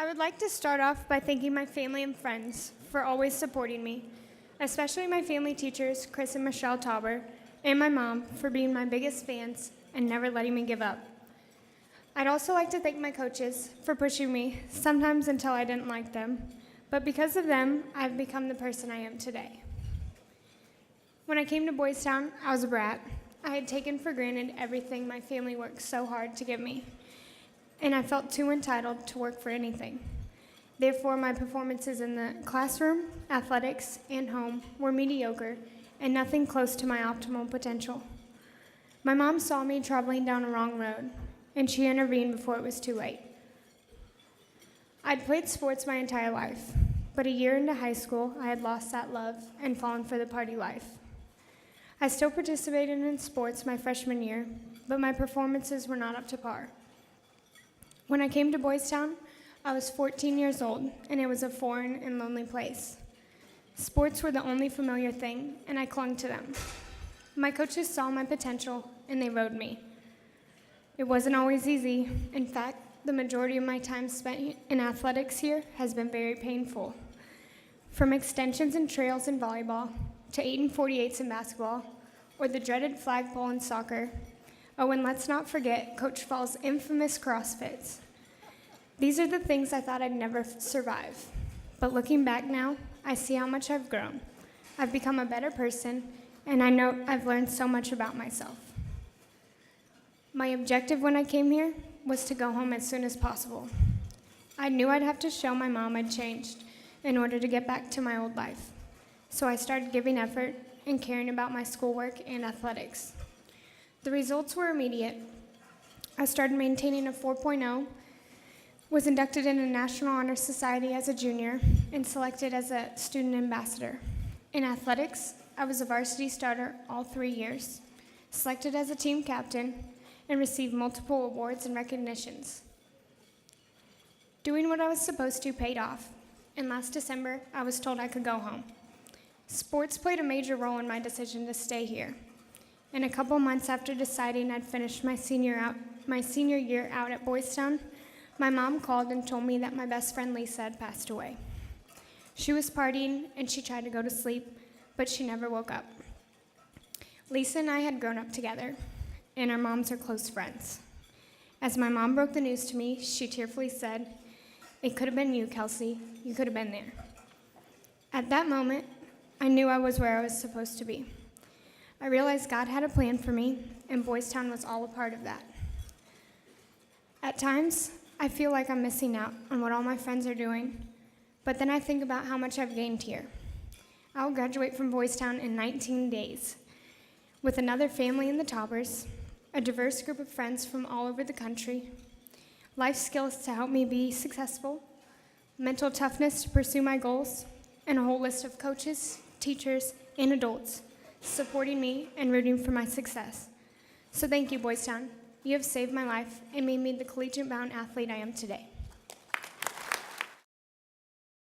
I would like to start off by thanking my family and friends for always supporting me, especially my family teachers, Chris and Michelle Tauber, and my mom for being my biggest fans and never letting me give up. I'd also like to thank my coaches for pushing me, sometimes until I didn't like them, but because of them, I've become the person I am today. When I came to Boys Town, I was a brat. I had taken for granted everything my family worked so hard to give me, and I felt too entitled to work for anything. Therefore, my performances in the classroom, athletics, and home were mediocre and nothing close to my optimal potential. My mom saw me traveling down a wrong road, and she intervened before it was too late. I'd played sports my entire life, but a year into high school, I had lost that love and fallen for the party life. I still participated in sports my freshman year, but my performances were not up to par. When I came to Boys Town, I was 14 years old, and it was a foreign and lonely place. Sports were the only familiar thing, and I clung to them. My coaches saw my potential, and they rode me. It wasn't always easy. In fact, the majority of my time spent in athletics here has been very painful. From extensions and trails in volleyball, to 8 and 48s in basketball, or the dreaded flagpole in soccer. Oh, and let's not forget Coach Fall's infamous CrossFits. These are the things I thought I'd never survive. But looking back now, I see how much I've grown. I've become a better person, and I know I've learned so much about myself. My objective when I came here was to go home as soon as possible. I knew I'd have to show my mom I'd changed in order to get back to my old life. So I started giving effort and caring about my schoolwork and athletics. The results were immediate. I started maintaining a 4.0, was inducted in a National Honor Society as a junior, and selected as a student ambassador. In athletics, I was a varsity starter all 3 years, selected as a team captain, and received multiple awards and recognitions. Doing what I was supposed to paid off, and last December, I was told I could go home. Sports played a major role in my decision to stay here. And a couple months after deciding I'd finished my senior year out at Boys Town, my mom called and told me that my best friend Lisa had passed away. She was partying and she tried to go to sleep, but she never woke up. Lisa and I had grown up together, and our moms are close friends. As my mom broke the news to me, she tearfully said, "It could have been you, Kelsey. You could have been there." At that moment, I knew I was where I was supposed to be. I realized God had a plan for me, and Boys Town was all a part of that. At times, I feel like I'm missing out on what all my friends are doing, but then I think about how much I've gained here. I'll graduate from Boys Town in 19 days, with another family in the Taubers, a diverse group of friends from all over the country, life skills to help me be successful, mental toughness to pursue my goals, and a whole list of coaches, teachers, and adults supporting me and rooting for my success. So thank you, Boys Town. You have saved my life and made me the collegiate-bound athlete I am today.